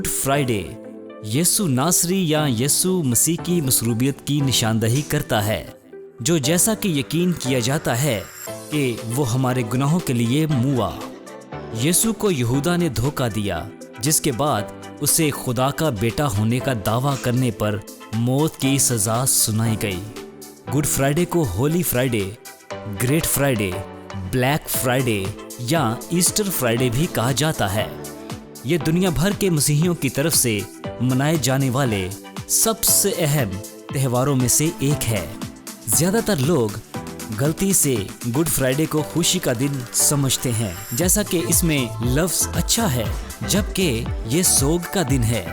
Good Friday यीशु नासरी या यीशु मसीह की मसरूबियत की निशानदही करता है, जो जैसा कि यकीन किया जाता है कि वो हमारे गुनाहों के लिए मुआ। यीशु को यहूदा ने धोखा दिया, जिसके बाद उसे खुदा का बेटा होने का दावा करने पर मौत की सज़ा सुनाई गई। गुड फ्राइडे को Holi Friday, great Friday, black Friday या ईस्टर फ्राइडे भी कहा जाता है। ये दुनिया भर के मसीहियों की तरफ से मनाए जाने वाले सबसे अहम त्योहारों में से एक है। ज़्यादातर लोग गलती से गुड फ्राइडे को खुशी का दिन समझते हैं, जैसा कि इसमें लफ्ज़ अच्छा है, जबकि ये सोग का दिन है।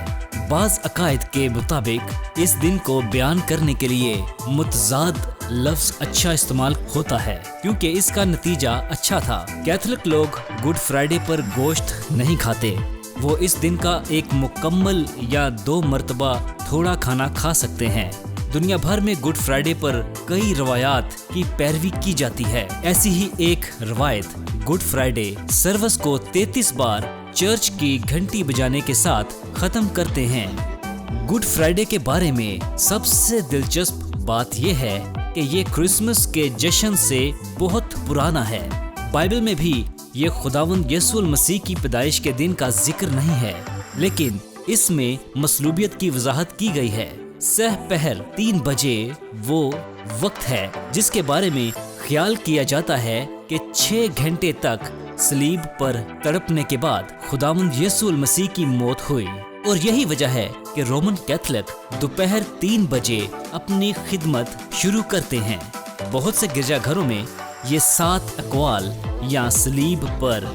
बाज़ अकायद के मुताबिक इस दिन को बयान करने के लिए मुतज़ाद लफ्ज़ अच्छा इस्तेमाल होता है, क्योंकि इसका नतीजा अच्छा था। कैथोलिक लोग गुड फ्राइडे पर गोश्त नहीं खाते। वो इस दिन का एक मुकम्मल या 2 मरतबा थोड़ा खाना खा सकते हैं। दुनिया भर में गुड फ्राइडे पर कई रवायात की पैरवी की जाती है। ऐसी ही एक रवायत गुड फ्राइडे सर्विस को 33 बार चर्च की घंटी बजाने के साथ खत्म करते हैं। गुड फ्राइडे के बारे में सबसे दिलचस्प बात यह है कि ये क्रिसमस के जश्न से बहुत पुराना है। बाइबल में भी ये खुदावंद यीशु मसीह की पैदाइश के दिन का जिक्र नहीं है, लेकिन इसमें मसलूबियत की वजाहत की गई है। सहपहर 3 बजे वो वक्त है जिसके बारे में ख्याल किया जाता है कि 6 घंटे तक सलीब पर तड़पने के बाद खुदावंद यीशु मसीह की मौत हुई। और यही वजह है कि रोमन कैथोलिक दोपहर 3 बजे अपनी खिदमत शुरू करते हैं। बहुत से गिरजाघरों में ये 7 अक़वाल या सलीब पर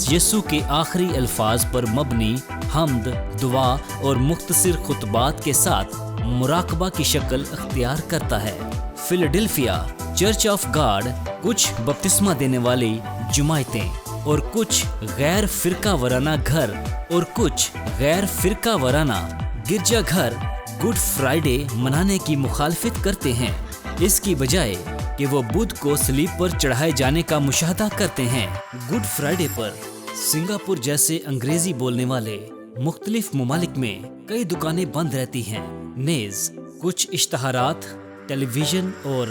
यीशु के आखिरी अल्फाज पर मबनी हम्द, दुआ और मुख्तसर खुतबात के साथ मुराकबा की शक्ल अख्तियार करता है। फिलाडेल्फिया चर्च ऑफ गॉड कुछ बपतिस्मा देने वाली जुमायतें और कुछ गैर फिरका वराना घर और कुछ गैर फिरका वराना गिरजाघर गुड फ्राइडे मनाने की मुखालफत करते हैं, इसकी बजाय कि वो बुध को सलीब पर चढ़ाए जाने का मुशाहदा करते हैं। गुड फ्राइडे पर सिंगापुर जैसे अंग्रेजी बोलने वाले मुख्तलिफ ममालिक में कई दुकानें बंद रहती हैं। नेज़ कुछ इश्तहारात टेलीविजन और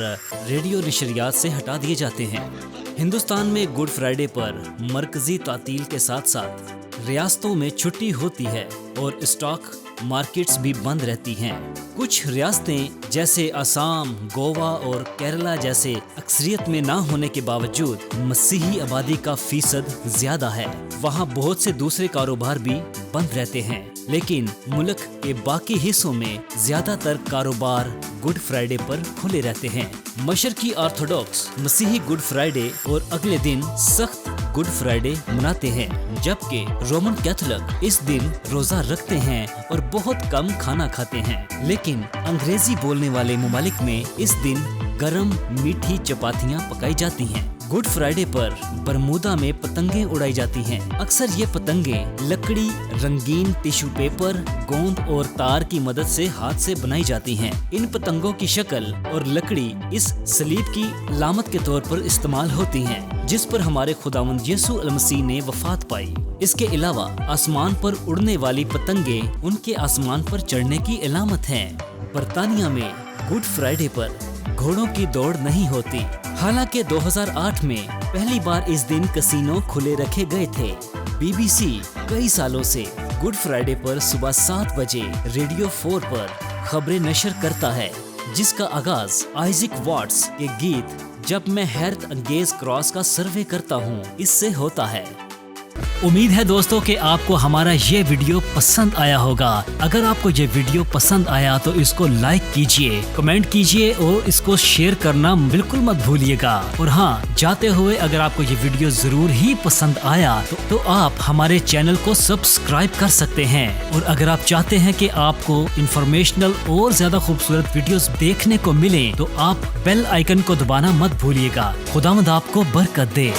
रेडियो नशरियात से हटा दिए जाते हैं। हिंदुस्तान में गुड फ्राइडे पर मरकजी तातील के साथ साथ रियासतों में छुट्टी होती है और स्टॉक मार्केट्स भी बंद रहती हैं। कुछ रियासतें जैसे असम, गोवा और केरला जैसे अक्सरियत में ना होने के बावजूद मसीही आबादी का फीसद ज्यादा है। वहाँ बहुत से दूसरे कारोबार भी बंद रहते हैं, लेकिन मुल्क के बाकी हिस्सों में ज्यादातर कारोबार गुड फ्राइडे पर खुले रहते हैं। मशरकी ऑर्थोडॉक्स मसीही गुड फ्राइडे और अगले दिन सख्त गुड फ्राइडे मनाते हैं, जबकि रोमन कैथोलिक इस दिन रोजा रखते हैं और बहुत कम खाना खाते हैं। लेकिन अंग्रेजी बोलने वाले ममालिक में इस दिन गरम मीठी चपातियाँ पकाई जाती हैं। गुड फ्राइडे पर बरमूदा में पतंगे उड़ाई जाती हैं। अक्सर ये पतंगे लकड़ी, रंगीन टिश्यू पेपर, गोंद और तार की मदद से हाथ से बनाई जाती हैं। इन पतंगों की शक्ल और लकड़ी इस सलीब की अलामत के तौर पर इस्तेमाल होती हैं, जिस पर हमारे खुदावंद यीशु मसीह ने वफात पाई। इसके अलावा आसमान पर उड़ने वाली पतंगे उनके आसमान पर चढ़ने की अलामत हैं। बरतानिया में गुड फ्राइडे पर घोड़ों की दौड़ नहीं होती, हालांकि 2008 में पहली बार इस दिन कसिनो खुले रखे गए थे। BBC कई सालों से गुड फ्राइडे पर सुबह 7 बजे रेडियो 4 पर खबरें नशर करता है, जिसका आगाज आइजैक वॉट्स के गीत जब मैं हैरत अंगेज क्रॉस का सर्वे करता हूँ इससे होता है। उम्मीद है दोस्तों कि आपको हमारा ये वीडियो पसंद आया होगा। अगर आपको ये वीडियो पसंद आया तो इसको लाइक कीजिए, कमेंट कीजिए और इसको शेयर करना बिल्कुल मत भूलिएगा। और हाँ, जाते हुए अगर आपको ये वीडियो जरूर ही पसंद आया तो आप हमारे चैनल को सब्सक्राइब कर सकते हैं। और अगर आप चाहते हैं कि आपको इंफॉर्मेशनल और ज्यादा खूबसूरत वीडियोस देखने को मिले तो आप बेल आइकन को दबाना मत भूलिएगा। खुदावंद आपको बरकत दे।